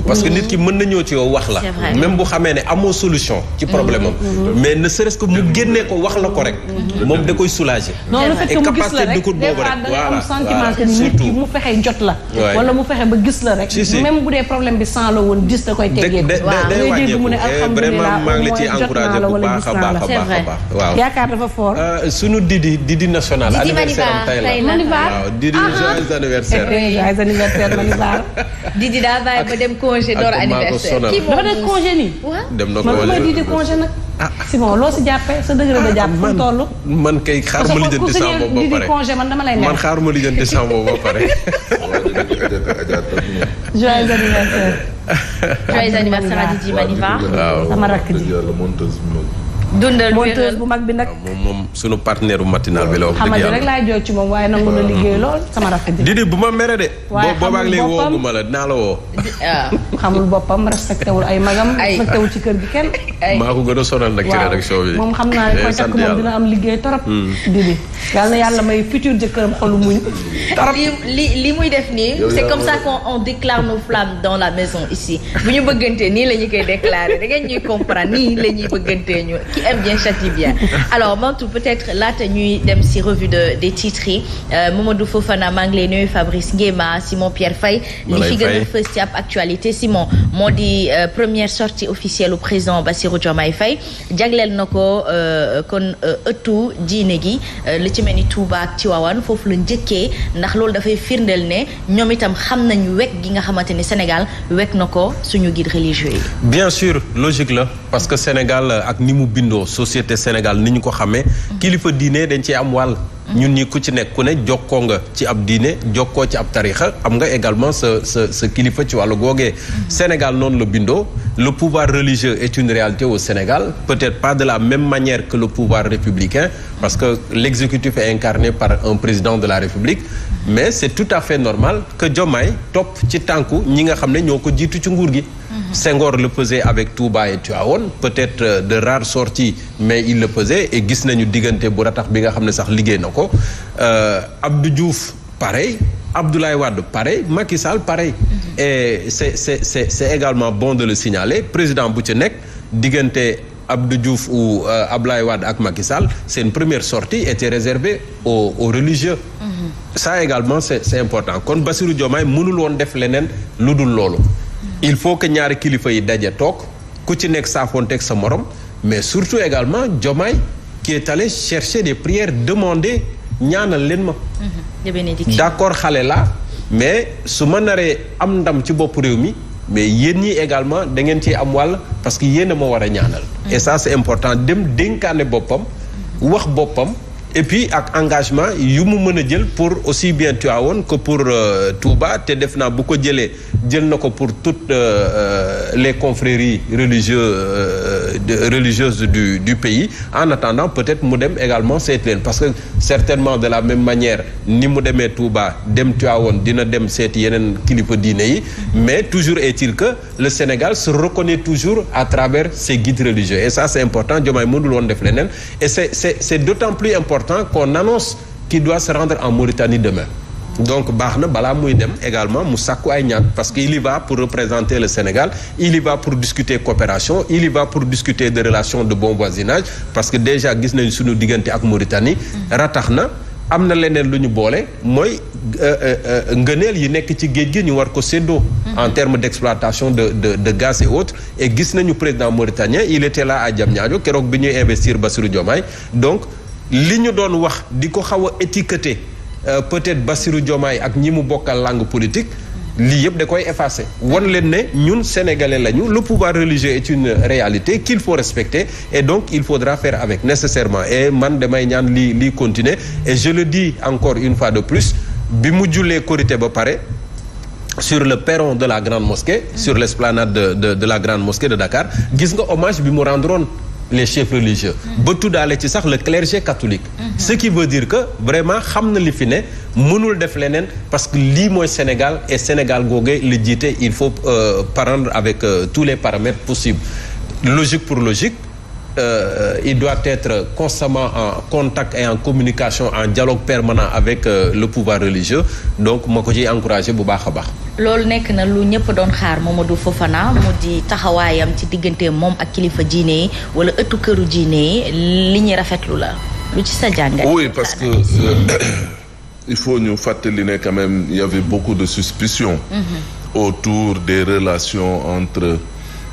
parce que nit ki mën na ñëw ci yow wax la même bu xamee ne amoo solution ci problème am mais ne serait-ce que mu génnee ko wax la ko rek moom da koy soulager non le fait que mu gis la rek des fois da ngay am sentiment que nit ki mu fexe jot la wala mu fexe ba gis la rek même bu dee problème bi sans la woon gis da koy teggee day wàññeeku mu ne alhamdulilah maa ngi la ciy encouragé bu baax a baax waaw yaakaar dafa fort sunu Didi national anniversaire am tey la waaw Didi joyeux anniversaire joyeux anniversaire Manibar Didi daa bàyyi ba dem congé door anniversaire kii dafa def congé nii dem na man ma Didi congé nag si bon loo si jàppee sa dëgg la jàpp fu toll man kay xaar ma lijjanti sama bopp ba pare congé man dama lay neex man xaar ma lijjanti sama bopp ba pare joyeux anniversaire joyeux anniversaire à Didi Manibar sama rakk ji dundal monteuse bu mag bi nag moom sunu partenaire matinal bi la wax dëgg yàlla rek laay jooy ci moom waaye nangu na liggéey lool sama rakk ji Didi bu ma mere de boobaag léegi woogu ma la dinaa la woo xamul boppam respecté wul ay magam respecté wul ci kër gi kenn maa ko gën a sonal nag ci rédaction bi moom xam naa ne koy takk moom dina am liggéey torop Didi yàlla na yàlla may futur jëkkëram xolu muñ torop li muy def nii c'est comme ça qu'on déclare nos flammes dans la maison ici bu ñu bëggantee nii la ñu koy déclarer da ngeen ñuy comprendre nii la ñuy bëggantee ñu qui aime bien châtie bien alors Mantou peut-être laata ñuy dem ci revue des titres yi Mamadou Fofana maa ngi lay nuyu Fabrice Nguema Simon Pierre Faye li fi gën a fës ci ab actualité Simon moo di première sortie officielle au président Bassirou Diomaye Faye jagleel na ko kon ëttu diine gi li ci mel ni Touba ak Tivaouane foofu la njëkkee ndax loolu dafay firndeel ne ñoom itam xam nañu wekk gi nga xamante ni Sénégal wekk na ko suñu guide religieux yi bien sûr logique la parce que Sénégal ak ni mu bindoo société Sénégal ni ñu ko xamee kilifa diine dañ ci am wàll ñun ñi ku ci nekk ku ne jokkoo nga ci ab diine jokkoo ci ab tarixa am nga également sa kilifa ci wàllu googee Sénégal noonu la bindoo le pouvoir religieux est une réalité au Sénégal peut-être pas de la même manière que le pouvoir républicain parce que l'exécutif est incarné par un président de la République mais c'est tout à fait normal que Diomaye topp ci tànku ñi nga xam ne ñoo ko jiitu ci nguur gi Senghor le faisait avec Touba et Tivaouane peut-être de rares sorties mais il le faisait et gis nañu diggante bu ratax bi nga xam ne sax liggéey na ko Abdou Diouf pareil Abdoulaye Wade pareil Macky Sall pareil et c'est également bon de le signaler président bu ci nekk diggante Abdou Diouf ou Abdoulaye Wade ak Macky Sall c'est une première sortie était réservée aux religieux ça également c'est important kon Bassirou Diomaye mënul woon def leneen lu dul loolu il faut que ñaari kilifa yi daje toog ku ci nekk saafoonteeg sa morom mais surtout également Diomaye qui est allé chercher des prières demander ñaanal leen ma d'accord xale la mais su ma naree am ndam ci bopp réew mi mais yéen ñi également da ngeen ci am wàll parce que yéen a ma war a ñaanal et ça c'est important dem dénkaane boppam wax boppam et puis ak engagement yu mu mën a jël pour aussi bien Tivaouane que pour Touba te def naa bu ko jëlee jël na ko pour toutes les confréries religieuses du pays en attendant peut-être mu dem également seet leen parce que certainement de la même manière ni mu demee Touba dem Tivaouane dina dem seeti yeneen kilifa diine yi mais toujours est-il que le Sénégal se reconnaît toujours à travers ses guides religieux et ça c'est important Diomaye mënul woon def leneen et c'est d'autant plus important qu'on annonce qu'il doit se rendre en Mauritanie demain donc baax na balaa muy dem également mu sàkku ay ñaan parce que il y va pour représenter le Sénégal il y va pour discuter coopération il y va pour discuter de relations de bon voisinage parce que déjà gis nañu suñu diggante ak Mauritanie ratax na am na leneen lu ñu boole mooy ngëneel yi nekk ci géej gi ñu war ko séddoo en termes d'exploitation de gaz et autres et gis nañu président mauritanien il était là à Diamniadio keroog bi ñuy investir Bassirou Diomaye donc li ñu doon wax di ko xaw a étiqueter peut-être Bassirou Diomaye ak ñi mu bokkal langue politique lii yëpp da koy effacer wan leen ne ñun sénégalais lañu le pouvoir religieux est une réalité qu'il faut respecter et donc il faudra faire avec nécessairement et man damay ñaan lii continuer et je le dis encore une fois de plus bi mu jullee Korité ba pare sur le perron de la grande mosquée sur l'esplanade de la grande mosquée de Dakar gis nga hommage bi mu rendroon les chefs religieux ba tuddaale ci sax le clergé catholique ce qui veut dire que vraiment xam na li fi ne mënul def leneen parce que lii mooy Sénégal et Sénégal googee la jiite il faut prendre avec tous les paramètres possibles logique pour logique il doit être constamment en contact et en communication en dialogue permanent avec le pouvoir religieux donc ma ko ciy encouragé bu baax a baax loolu nekk na lu ñëpp doon xaar Mamadou Fofana mu di taxawaayam ci diggante moom ak kilifa diine yi wala ëttu këru diine yi li ñuy rafetlu la lu ci sa jàngat. oui parce que il faut ñu fàttali ne quand même il y avait beaucoup de suspicions autour des relations entre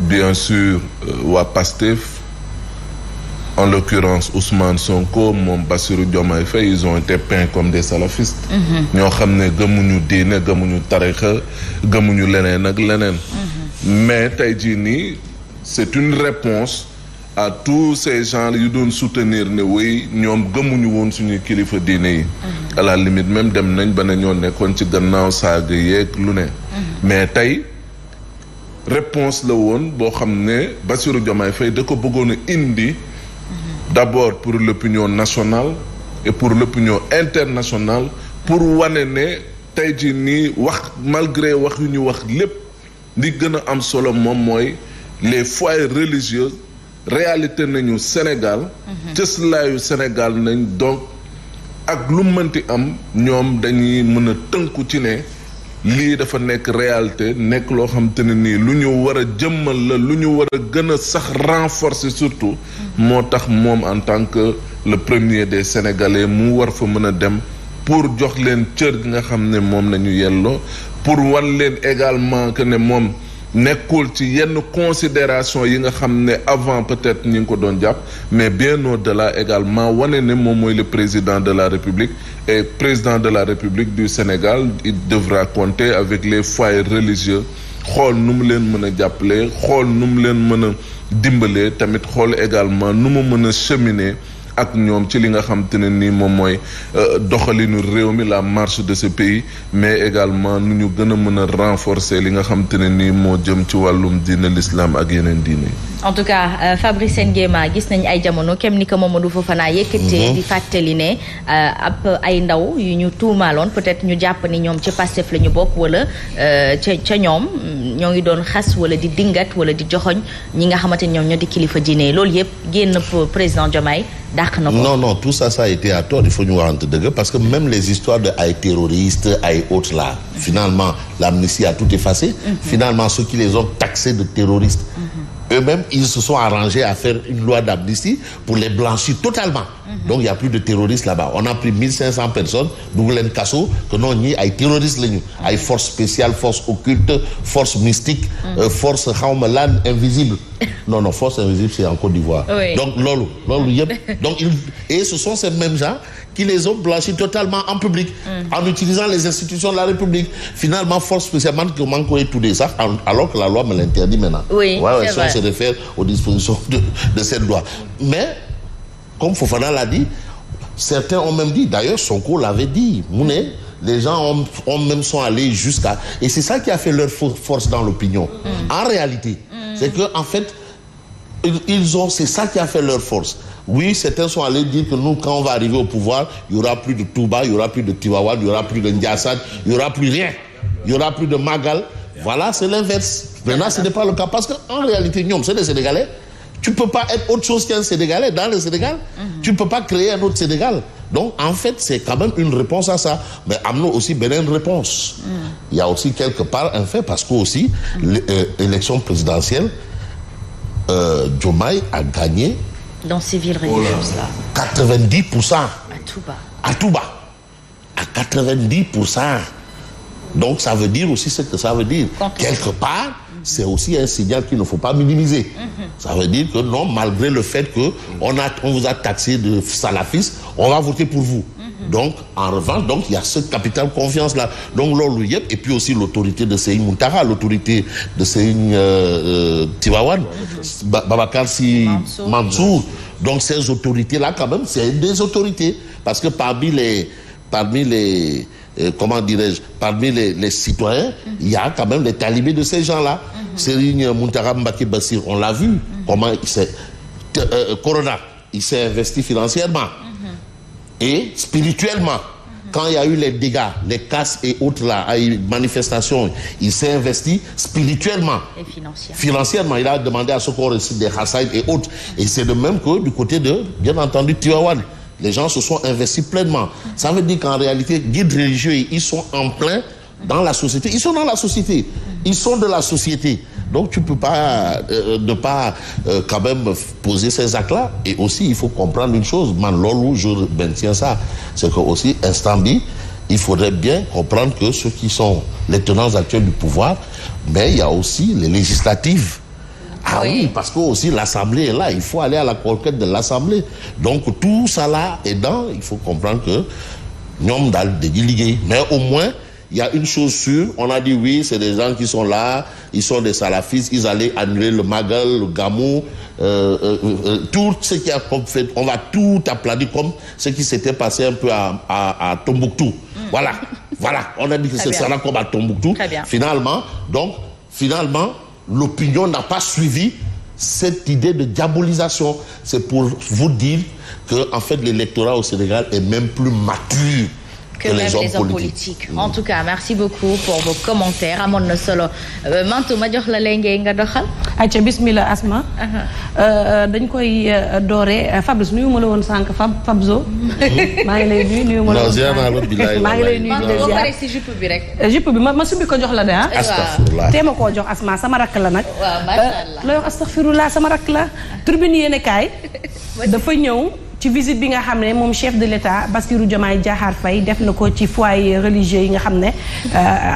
bien sûr waa Pastef en l'occurrence Ousmane Sonko moom Bassirou Diomaye Faye ils ont été peints comme des salafistes ñoo xam ne gëmuñu diine gëmuñu tarixa gëmuñu leneen ak leneen mais tey jii nii c'est une réponse à tous ces gens yu doon soutenir ne oui ñoom gëmuñu woon suñuy kilifa diine yi à la limite même dem nañ ba ne ñoo nekkoon ci gannaaw saaga yeeg lu ne mais tey réponse la woon boo xam ne Bassirou Diomaye Faye da ko bëggoon a indi d'abord pour l'opinion nationale et pour l'opinion internationale pour wane ne tey jii nii wax malgré wax yu ñu wax lépp li gën a am solo moom mooy les foyers religieux réalité nañu Sénégal cëslaayu Sénégal nañ donc ak lu mënti am ñoom dañuy mën a tënku ci ne lii dafa nekk réalité nekk loo xam te ne nii lu ñu war a jëmmal la lu ñu war a gën a sax renforcer surtout moo tax moom en tant que le premier des Sénégalais mu war fa mën a dem pour jox leen cër gi nga xam ne moom la ñu yelloo pour wan leen également que ne moom nekkul ci yenn considération yi nga xam ne avant peut-être ñi ngi ko doon jàpp mais bien au-delà également wane ne moom mooy le président de la République et président de la République du Sénégal il devra compter avec les foyers religieux xool nu mu leen mën a jàppale xool nu mu leen mën a dimbalee tamit xool également nu mu mën a cheminer ak ñoom ci li nga xam te ne nii moom mooy doxalinu réew mi la marche de ce pays mais également nu ñu gën a mën a renforcer li nga xam te ne nii moo jëm ci wàllum diine l'islam ak yeneen diine yi. en tout cas Fabrice Nguema gis nañ ay jamono kem ni ko Mamadou Fofana yëkkatee di fàttali ne ab ay ndaw yu ñu tuumaaloon peut-être ñu jàpp ni ñoom ci Pastef la ñu bokk wala ca ñoom ñoo ngi doon xas wala di dingat wala di joxoñ ñi nga xamante ni ñoom ñoo di kilifa diine loolu yëpp génn président Diomaye dàq na ko. non tout ça a été à tort il faut ñu waxante dëgg parce que même les histoires de ay terroristes ay autres là finalement l'amnistie a tout effacé finalement ceux qui les ont taxés de terroristes eux-mêmes ils se sont arrangés à faire une loi d'amnistie pour les blanchir totalement donc il y a plus de terroristes là-bas on a pris 1500 personnes dugg leen kaso que non ñii ay terroristes lañu ay force spéciale force occulte force mystique force xawma lan invisible non force invisible c'est en Côte d'Ivoire donc loolu yëpp donc et ce sont ces mêmes gens qui les ont blanchis totalement en public en utilisant les institutions de la République finalement force spéciale man koy tuddee sax alors que la loi me l'interdit maintenant oui si on se réfère aux dispositions de cette loi mais comme Fofana l'a dit certains ont même dit d'ailleurs Sonko l'avait dit mu ne les gens ont même sont allés jusqu'à et c'est ça qui a fait leur force dans l'opinion en réalité c'est que en fait c'est ça qui a fait leur force. Oui, certains sont allés dire que nous, quand on va arriver au pouvoir, il n'y aura plus de Touba, il n'y aura plus de Tivaouane, il n'y aura plus de Ndiassane, il n'y aura plus rien. Il n'y aura plus de Magal. Voilà, c'est l'inverse. Maintenant, ce n'est pas le cas. Parce qu'en réalité, nous, c'est des Sénégalais. Tu ne peux pas être autre chose qu'un Sénégalais dans le Sénégal. Tu ne peux pas créer un autre Sénégal. Donc, en fait, c'est quand même une réponse à ça. Mais amenons aussi bien une réponse. Il y a aussi quelque part un fait, parce que aussi, l'élection présidentielle, Diomaye a gagné dans ces villes religieuses là 90% à Touba à 90%. Donc ça veut dire aussi ce que ça veut dire quelque part c'est aussi un signal qu'il ne faut pas minimiser. Ça veut dire que non, malgré le fait que on vous a taxé de salafistes, on va voter pour vous. Donc en revanche, donc il y a ce capital confiance là. Donc loolu yëpp et puis aussi l'autorité de Serigne Mountakha, l'autorité de Serigne Tivaouane, Babacar Sy Mansour. Donc ces autorités là quand même, c'est des autorités parce que parmi les comment dirais-je, parmi les citoyens, il y a quand même les talibés de ces gens-là. Serigne Mountakha Mbacké Bassir, on l'a vu comment Corona, il s'est investi financièrement. Et spirituellement, quand il y a eu les dégâts, les casses et autres là, les manifestations, il s'est investi spirituellement. Et financièrement, il a demandé à ce qu'on récite des Khassaïd et autres. Et c'est de même que du côté de, bien entendu, Tivaouane. Les gens se sont investis pleinement. Ça veut dire qu'en réalité, guides religieux, ils sont en plein dans la société. Ils sont dans la société. Ils sont de la société. Donc tu peux pas ne pas quand même poser ces actes-là. Et aussi, il faut comprendre une chose. Man, lolo, je maintiens ça. C'est que aussi, instant bi, il faudrait bien comprendre que ceux qui sont les tenants actuels du pouvoir, mais il y a aussi les législatives. Ah oui, parce que aussi l'Assemblée est là. Il faut aller à la conquête de l'Assemblée. Donc tout ça là est dans. Il faut comprendre que nous sommes délégués. Mais au moins, il y a une chose sûre. On a dit oui, c'est des gens qui sont là. Ils sont des salafistes. Ils allaient annuler le Magal, le Gamou, tout ce qui a fait. On va tout aplanir comme ce qui s'était passé un peu à Tombouctou. Voilà. On a dit que c'est ça là comme à Tombouctou. Finalement, l'opinion n'a pas suivi cette idée de diabolisation. C'est pour vous dire que, en fait, l'électorat au Sénégal est même plus mature que même les hommes politiques. En tout cas, merci beaucoup pour vos commentaires. Amoon na solo Mantou ma jox la léegi nga doxal. ayca bismillah Asma. dañ koy doore Fabrice nuyu ma la woon sànq Fabzo. maa ngi lay nuyu ma la woon sànq. maa ngi lay nuyu de ziar si jupe bi rek. jupe bi ma sumbi ko jox la de ah. astafurlah tee ma koo jox Asma sama rakk la nag. waaw macha allah looy wax astafirullah sama rakk la. Tribune yéene kaay dafa ñëw. ci visite bi nga xam ne moom chef de l'État Bassirou Diomaye Diakhar Faye def na ko ci foyer religieux yi nga xam ne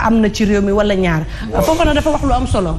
am na ci réew mi wala ñaar foofu na dafa wax lu am solo